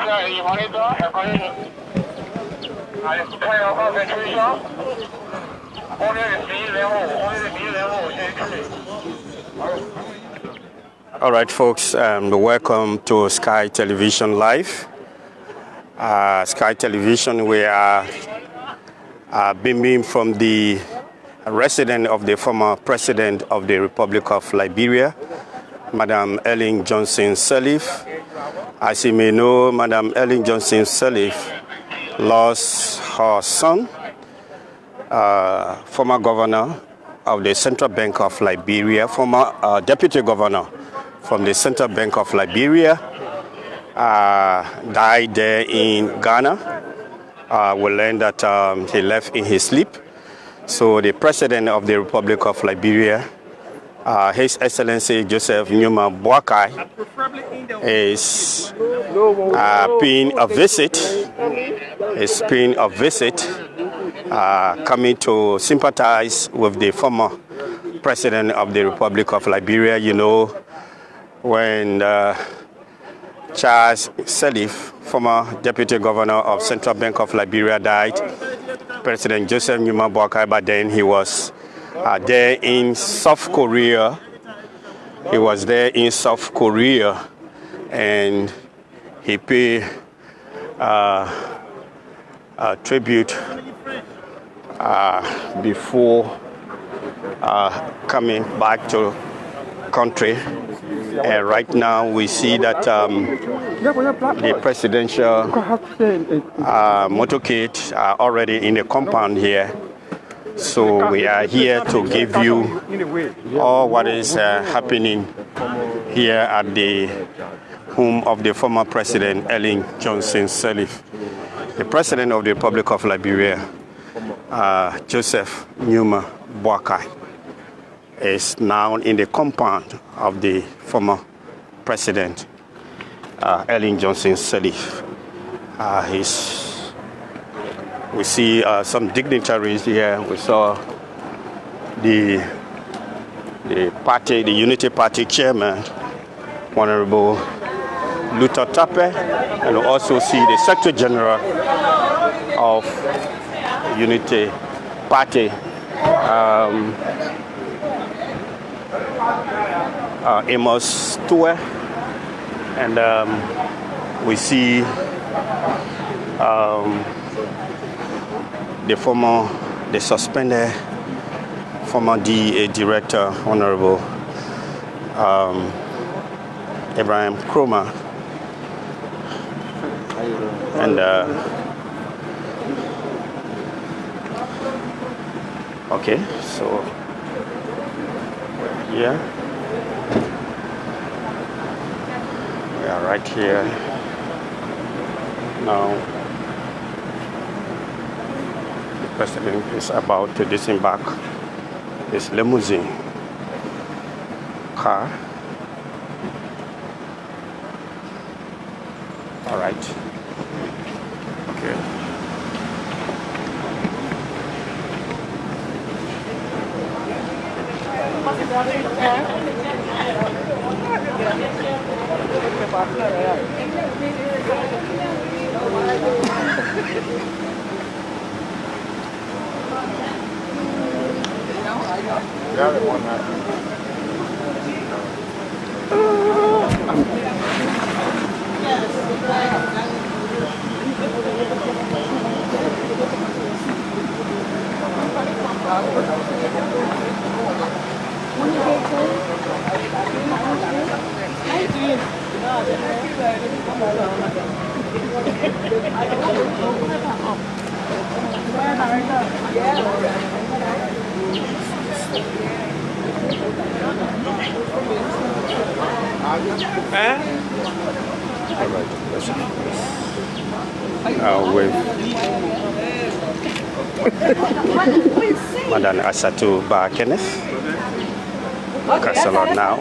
All right, folks, welcome to Sky Television Live. Sky Television, we are beaming from the residence of the former president of the Republic of Liberia, Madam Ellen Johnson Sirleaf. As you may know, Madam Ellen Johnson Sirleaf lost her son, former governor of the Central Bank of Liberia, former deputy governor from the Central Bank of Liberia, died there in Ghana. We learned that he left in his sleep. So the president of the Republic of Liberia, His Excellency Joseph Numa Boakai, is paying a visit, coming to sympathize with the former president of the Republic of Liberia. You know, when Charles Sirleaf, former deputy governor of Central Bank of Liberia, died, President Joseph Numa Boakai, but then he was there in South Korea. He was there in South Korea, and he paid tribute before coming back to country. And right now we see that the presidential motorcade are already in the compound here. So we are here to give you all what is happening here at the home of the former president, Ellen Johnson Sirleaf. The president of the Republic of Liberia, Joseph Numa Boakai, is now in the compound of the former president, Ellen Johnson Sirleaf. We see some dignitaries here. We saw the Unity Party chairman, Honorable Luther Tappe, and we also see the Secretary General of Unity Party, Amos Tue, and we see the suspended former DEA director, Honorable Abraham Kroma, and okay, so yeah, we are right here now. The president is about to disembark his limousine car. All right. Okay. With Madam Asatu Ba Kenneth, Councillor now.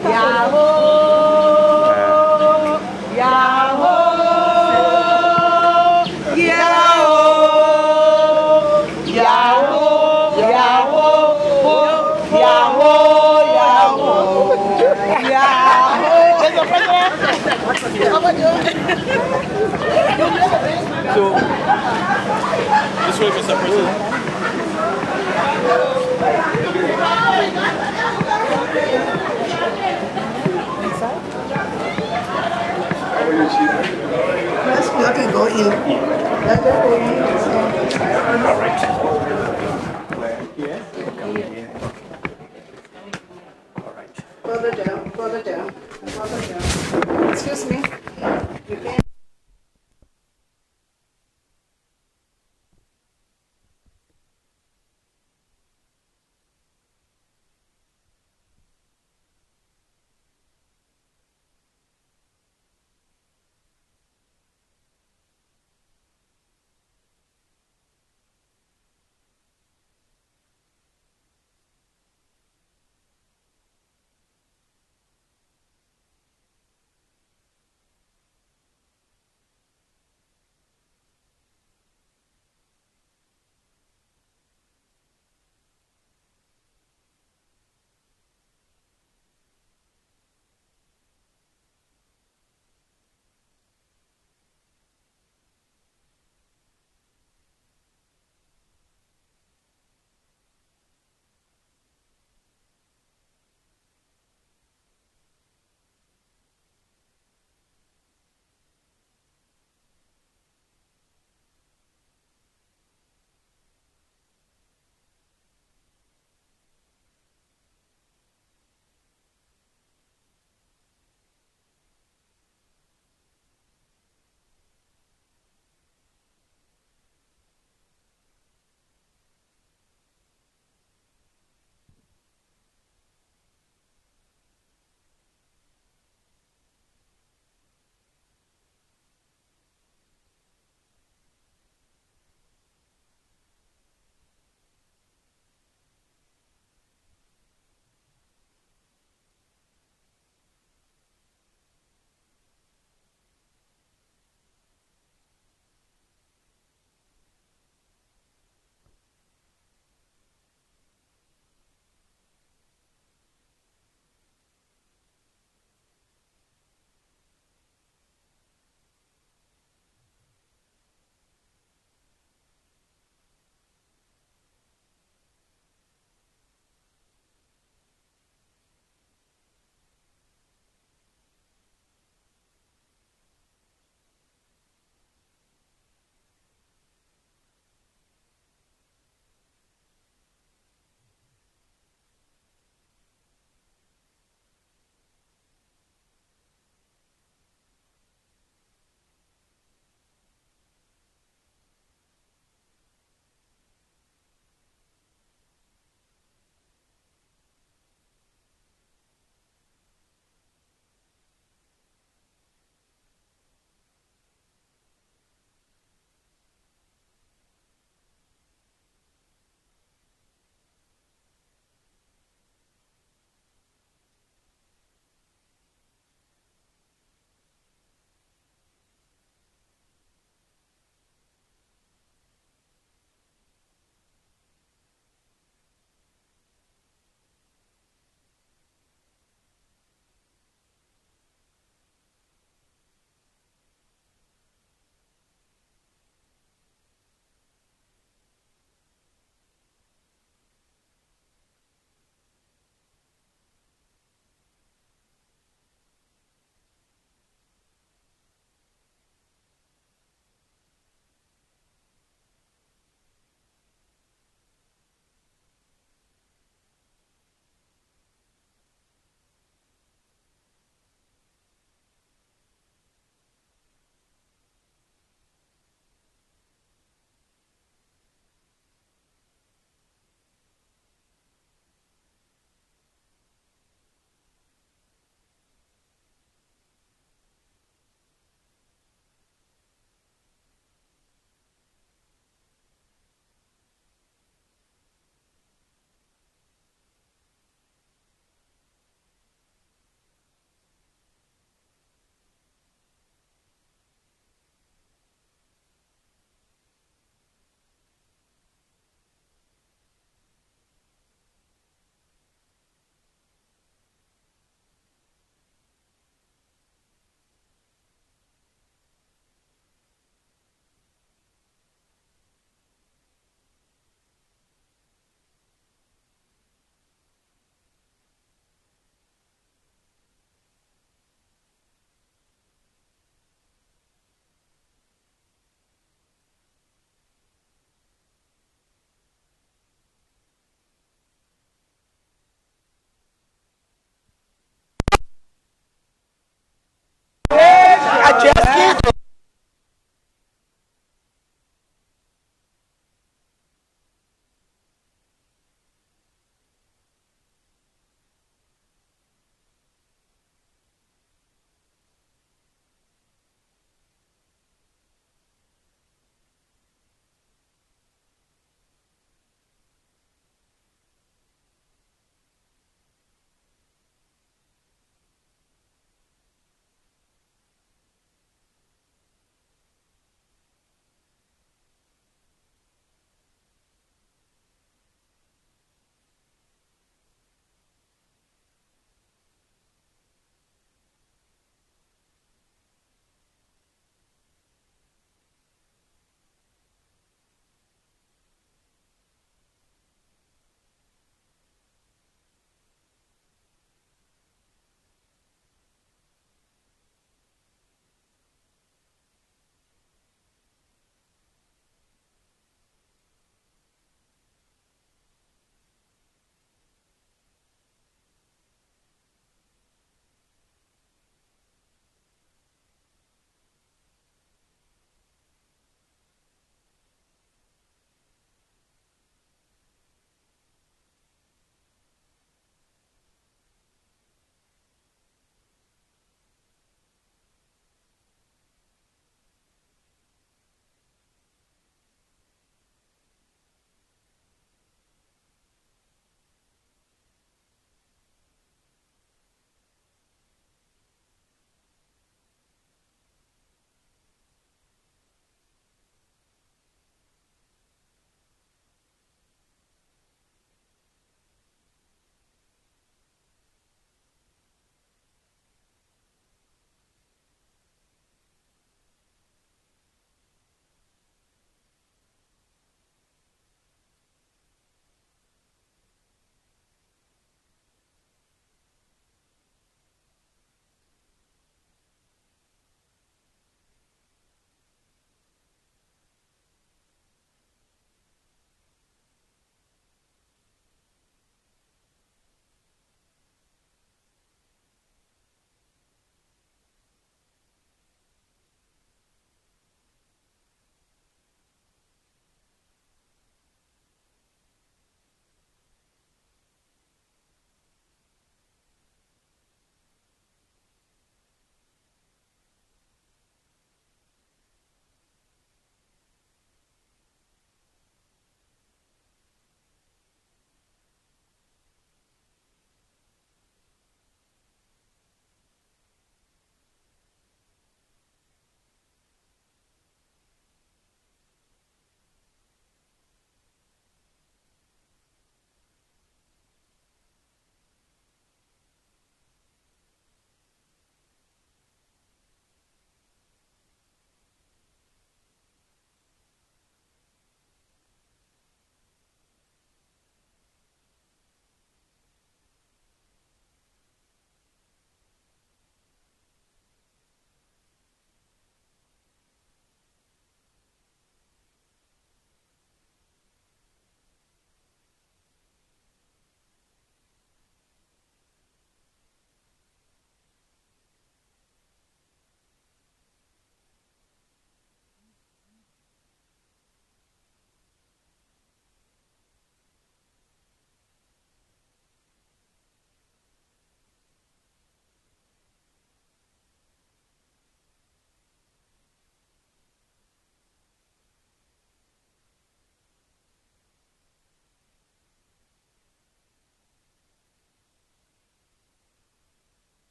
So, this way, Mr. President. Let's let it go in. Let it go in. All right. Further down, further down, further down. Excuse me. You can.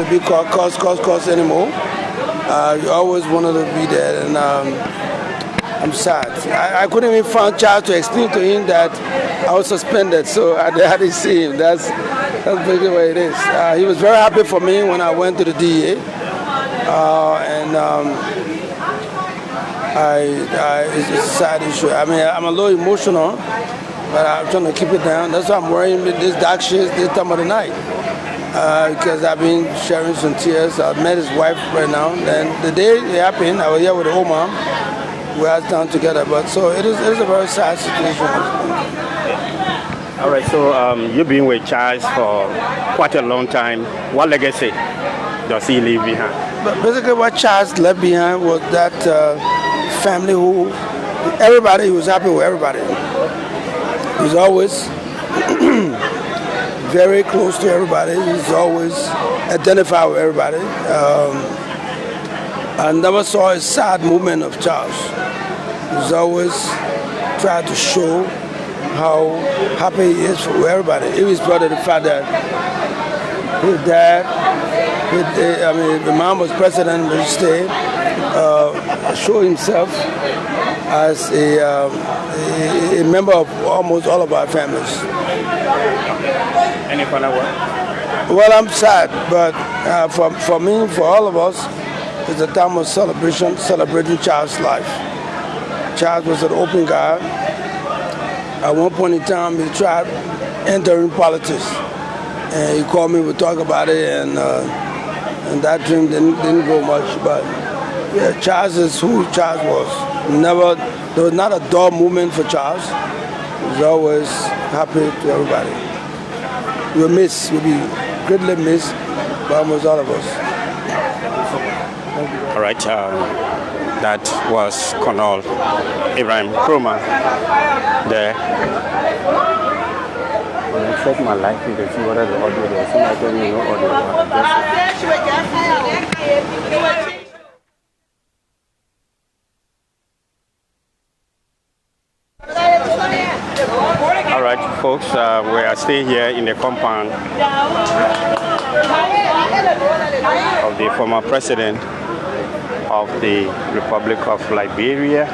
to be called cause anymore. He always wanted to be there, and I'm sad. I couldn't even find Charles to explain to him that I was suspended, so I didn't see him. That's basically what it is. He was very happy for me when I went to the DEA, and it's a sad issue. I mean, I'm a little emotional, but I'm trying to keep it down. That's why I'm wearing this dark shades this time of the night, because I've been sharing some tears. I met his wife right now. Then the day it happened, I was here with the old mom. We are down together, but so it is a very sad situation. All right, so you've been with Charles for quite a long time. What legacy does he leave behind? But basically, what Charles left behind was that family who everybody was happy with everybody. He was always very close to everybody. He's always identified with everybody. I never saw a sad moment of Charles. He's always tried to show how happy he is for everybody. It was part of the fact that his dad, the mom was president of the state, showed himself as a member of almost all of our families. Any final word? Well, I'm sad, but for me, for all of us, it's a time of celebration, celebrating Charles' life. Charles was an open guy. At one point in time, he tried entering politics, and he called me. We talked about it, and that dream didn't go much. But yeah, Charles is who Charles was. There was not a dull moment for Charles. He was always happy to everybody. We'll be greatly missed by almost all of us. All right, that was Colonel Ibrahim Kroma there. When I check my life, you can see what are the audio there. Somebody tell me no audio. All right, folks, we are still here in the compound of the former president of the Republic of Liberia,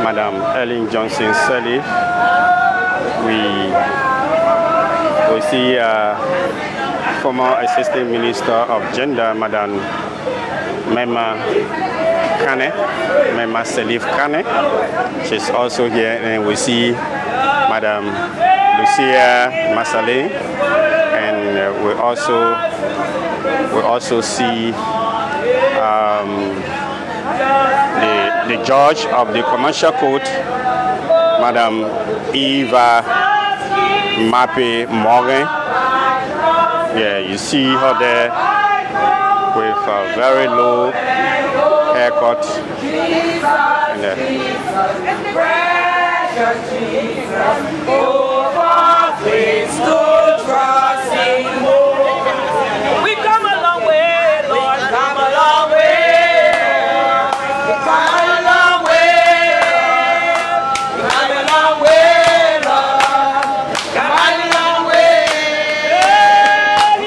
Madam Ellen Johnson Sirleaf. We see former Assistant Minister of Gender, Madam Mema Sirleaf Kane. She's also here, and we see Madam Lucia Masale, and we also see the judge of the commercial court, Madam Eva Mape Morgan. Yeah, you see her there with a very low haircut. And, we come a long way, Lord, come a long way. Come a long way, come a long way, Lord, come a long way.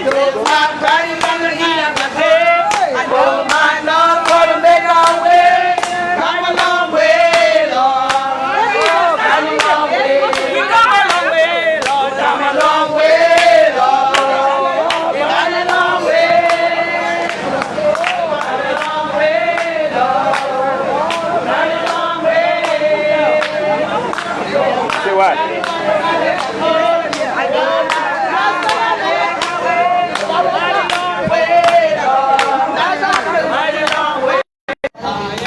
Don't mind crying on the heat of the day. I don't mind Lord for to make our way. Come a long way, Lord, come a long way. We come a long way, Lord, come a long way, Lord, come a long way. say what?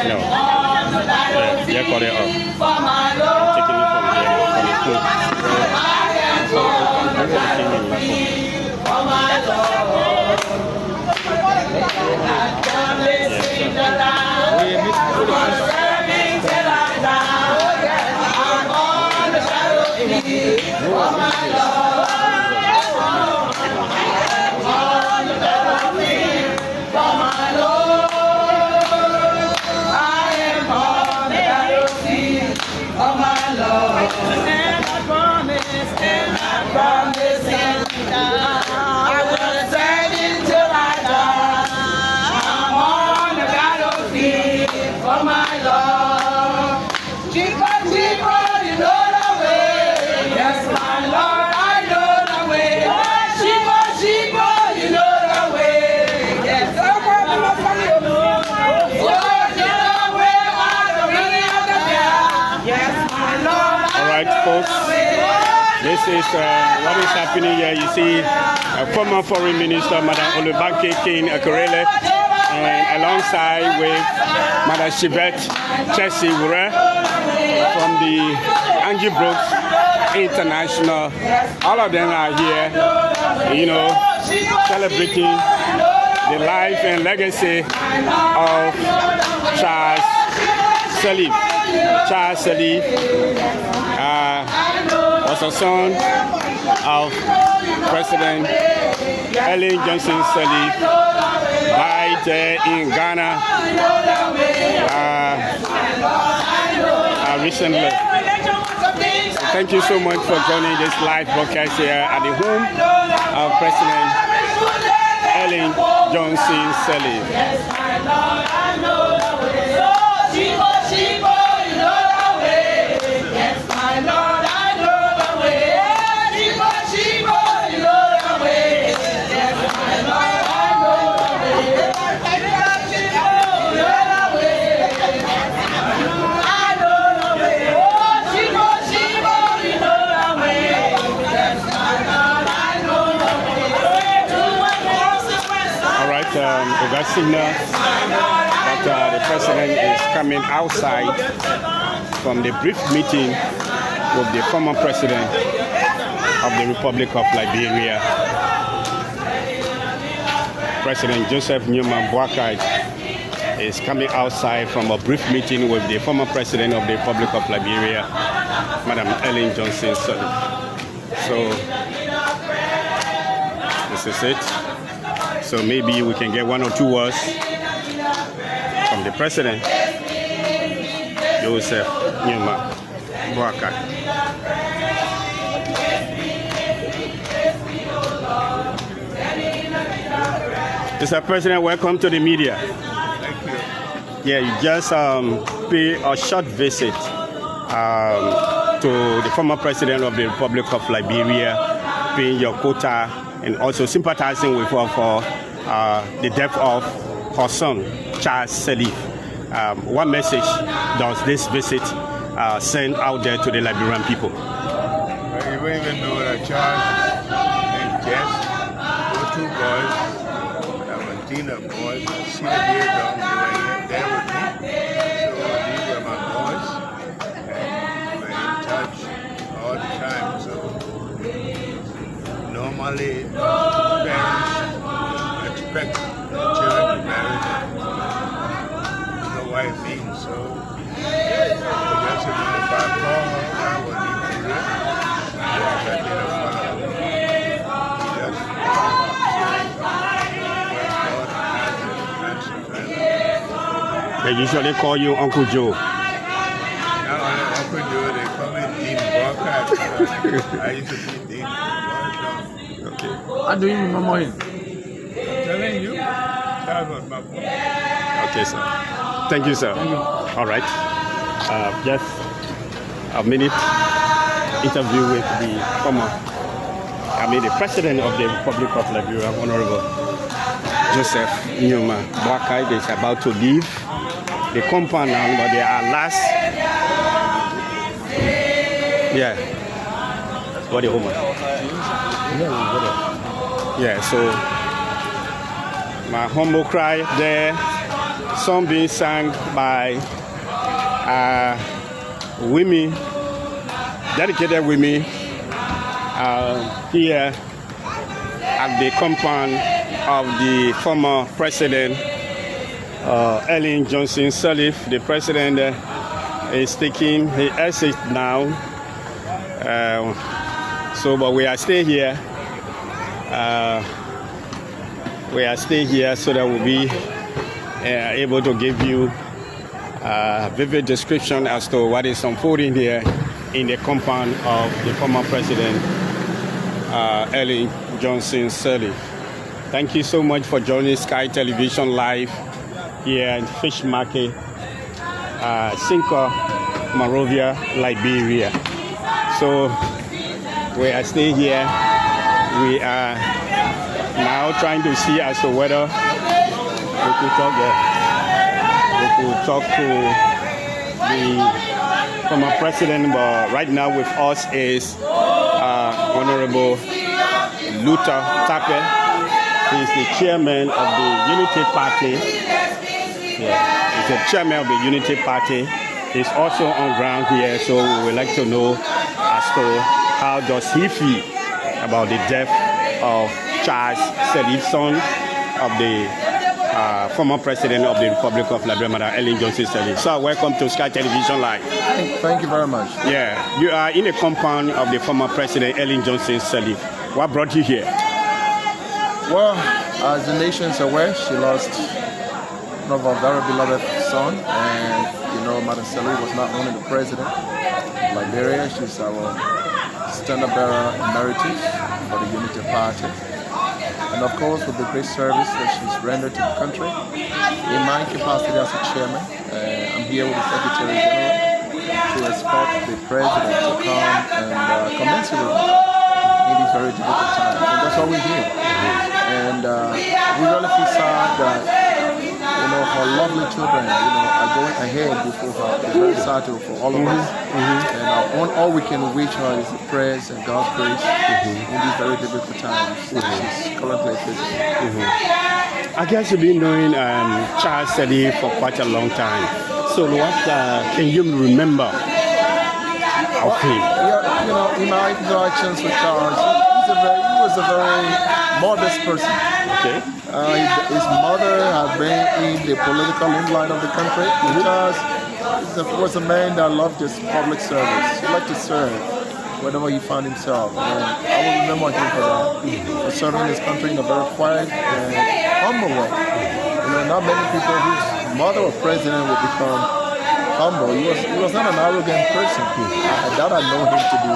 No. Yeah, call it off. Taking it from here, from right, folks. This is what is happening here. You see former Foreign Minister, Madam Olubanke King Akorele, and alongside with Madam Shibet Chelsea Wure from the Angie Brooks International. All of them are here, you know, celebrating the life and legacy of Charles Sirleaf. Charles Sirleaf was a son of President Ellen Johnson Sirleaf, died in Ghana recently. Thank you so much for joining this live broadcast here at the home of President Ellen Johnson Sirleaf. We got signal that the president is coming outside from the brief meeting with the former president of the Republic of Liberia, President Joseph Newman Boakai, is coming outside from a brief meeting with the former president of the Republic of Liberia, Madam Ellen Johnson Sirleaf. So this is it. So maybe we can get one or two words from the president, Joseph Newman Boakai. Mr. President, welcome to the media. Thank you. Yeah, you just pay a short visit to the former president of the Republic of Liberia, paying your quota and also sympathizing with her for the death of her son, Charles Sirleaf. What message does this visit send out there to the Liberian people? Well, you don't even know that Charles and Jess were two boys, Tina boys, see the beard down, they were there with me. So these were my boys, and we were in touch all the time. So normally, parents expect the children to marry them. You know what it means. So just if I call her, I will leave the room. I didn't follow her. Just they usually call you Uncle Joe. Not only Uncle Joe, they call me Dean Boakai. I used to be Dean. Okay. How do you remember him? I'm telling you, that was my boy. Okay, sir. Thank you, sir. All right. Just a minute interview with the president of the Republic of Liberia, Honorable Joseph Newman Boakai. Is about to leave the compound now, but they are last. Yeah. What the woman? Yeah, so my humble cry there, song being sung by women, dedicated women here at the compound of the former president Ellen Johnson Sirleaf. The president is taking his exit now. But we are still here. So that we'll be able to give you a vivid description as to what is unfolding here in the compound of the former president, Ellen Johnson Sirleaf. Thank you so much for joining Sky Television Live here in Fish Market, Cinco, Monrovia, Liberia. So we are still here. We are now trying to see as to whether we could talk to the former president, but right now with us is Honorable Luther Tape. He is the chairman of the Unity Party. Yeah, he's the chairman of the Unity Party. He's also on ground here, so we would like to know as to how does he feel about the death of Charles Sirleaf, son of the former president of the Republic of Liberia, Madam Ellen Johnson Sirleaf. So welcome to Sky Television Live. Thank you very much. Yeah, you are in a compound of the former president Ellen Johnson Sirleaf. What brought you here? Well, as the nation is aware, she lost one of our very beloved son, and you know, Madam Sirleaf was not only the president of Liberia, she's our standard bearer emeritus for the Unity Party. And of course, with the great service that she's rendered to the country, in my capacity as a chairman, I'm here with the Secretary General to escort the president to come and commence with her in these very difficult times. And that's why we're here. And we really feel sad that, you know, her lovely children, you know, are going ahead before her. It's very sad for all of us. And all we can wish her is prayers and God's grace in these very difficult times she's currently facing. I guess you've been knowing Charles Sirleaf for quite a long time. So what can you remember of him? Yeah, you know, in my interactions with Charles, he was a very modest person. Okay. His mother had been in the political limelight of the country. Charles was a man that loved his public service. He liked to serve wherever he found himself. And I will remember him for that. For serving his country in a very quiet and humble way. You know, not many people whose mother or president would become humble. He was not an arrogant person. That I know him to be.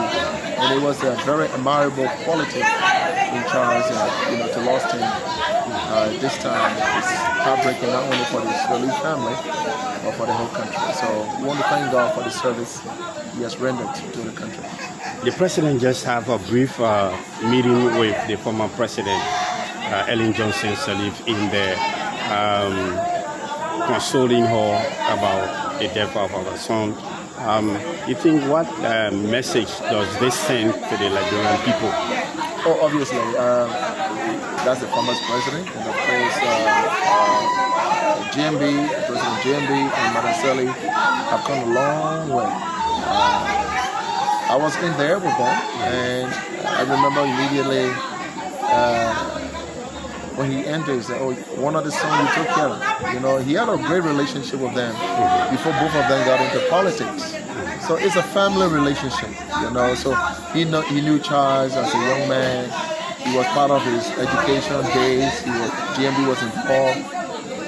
And it was a very admirable quality in Charles, you know, to lost him this time. It's heartbreaking not only for the Sirleaf family, but for the whole country. So we want to thank God for the service he has rendered to the country. The president just have a brief meeting with the former president, Ellen Johnson Sirleaf, in there, consoling her about the death of our son. You think what message does this send to the Liberian people? Oh, obviously, that's the former president, and of course, President GMB and Madam Sirleaf have come a long way. I was in there with them, and I remember immediately when he entered, he said, "Oh, one of the sons you took care of." You know, he had a great relationship with them before both of them got into politics. So it's a family relationship, you know. So he knew Charles as a young man. He was part of his education days. GMB was involved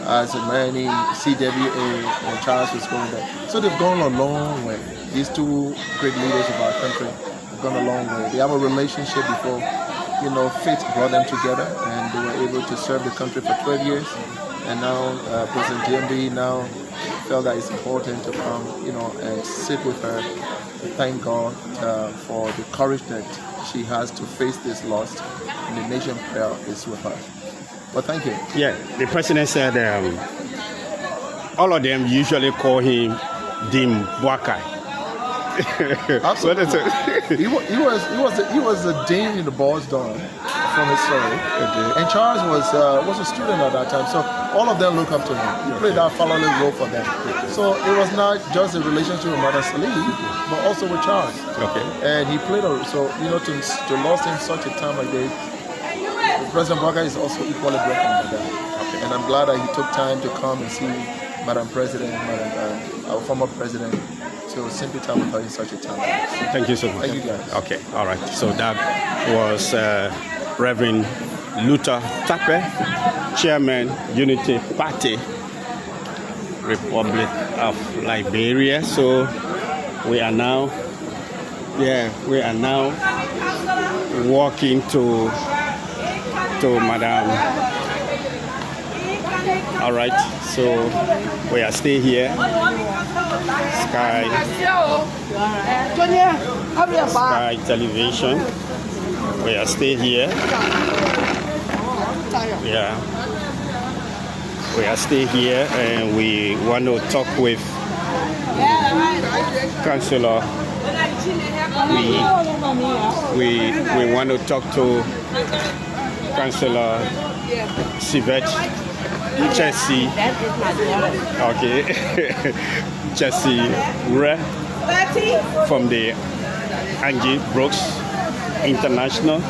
as a man in CWA when Charles was going there. So they've gone a long way. These two great leaders of our country have gone a long way. They have a relationship before, you know, fate brought them together, and they were able to serve the country for 12 years. And now President GMB now felt that it's important to come, you know, and sit with her to thank God for the courage that she has to face this loss, and the nation prayer is with her. But thank you. Yeah, the president said all of them usually call him Dim Boakai. Absolutely. He was a dean in the boys' dorm from his story. Okay. And Charles was a student at that time, so all of them look up to him. He played that fatherly role for them. So it was not just a relationship with Madam Sirleaf, but also with Charles. Okay. And he played so you know, to lose him such a time like this, President Boakai is also equally broken by that. Okay. And I'm glad that he took time to come and see Madam President, our former president, to sympathize with her in such a time. Thank you so much. Thank you guys. Okay, all right. So that was Reverend Luther Tape, Chairman, Unity Party, Republic of Liberia. So we are now walking to Madam. All right, so we are staying here. Sky Television. We are staying here. Yeah. We are staying here, and we want to talk with Councillor, we want to talk to Councillor Sivet Chelsea. Okay. Chelsea Re from the Angie Brooks International.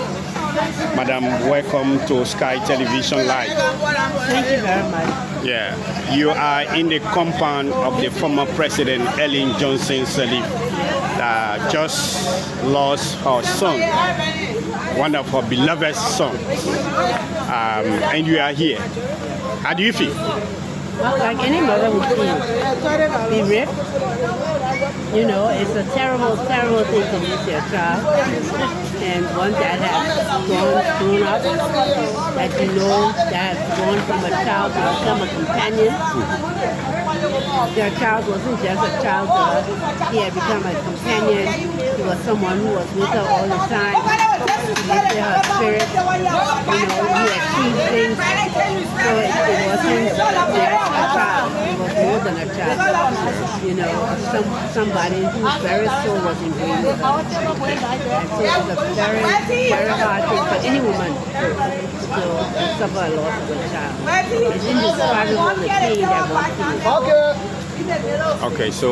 Madam, welcome to Sky Television Live. Thank you very much. Yeah, you are in the compound of the former President Ellen Johnson Sirleaf that just lost her son, one of her beloved sons, and you are here. How do you feel? Well, like any mother would feel, be ripped. You know, it's a terrible, terrible thing to lose your child. And one that has grown up, that you know that has gone from a child to become a companion. Their child wasn't just a child to her. He had become a companion. He was someone who was with her all the time. He lifted her spirit. You know, he achieved things. So it wasn't just a child. It was more than a child. You know, somebody whose very soul was ingrained in her. And so it was a very, very hard thing for any woman to suffer a loss of a child. It's indescribable the pain that one feels. Okay, so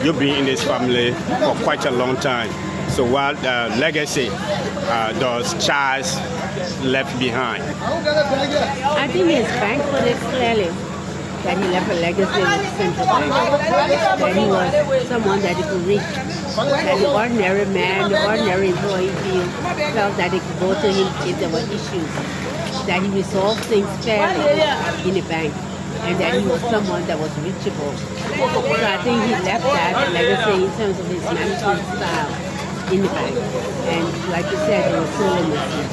you've been in this family for quite a long time. So what legacy does Charles left behind? I think his bank put it clearly that he left a legacy with sympathy, that he was someone that he could reach, that the ordinary man, the ordinary employee felt that they could go to him if there were issues, that he resolved things fairly in the bank, and that he was someone that was reachable. So I think he left that legacy in terms of his management style in the bank. And like you said, he was so limited.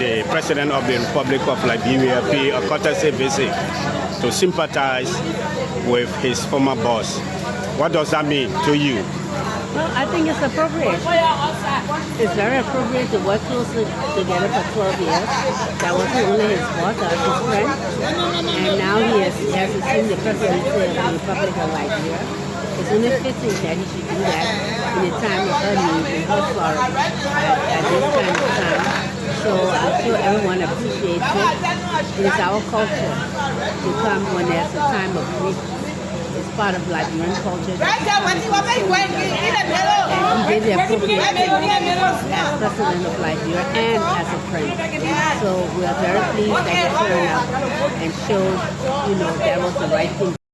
The President of the Republic of Liberia paid a courtesy visit to sympathize with his former boss. What does that mean to you? Well, I think it's appropriate. It's very appropriate to work closely together for 12 years. That wasn't only his boss, that was his friend. And now he has assumed the presidency of the Republic of Liberia. It's only fitting that he should do that in a time of her need and her sorrow at this kind of time. So I'm sure everyone appreciates it. It is our culture to come when there's a time of grief. It's part of Liberian culture. And he did the appropriate thing as President of Liberia and as a friend. So we are very pleased that he turned up and showed, you know, that was the right thing.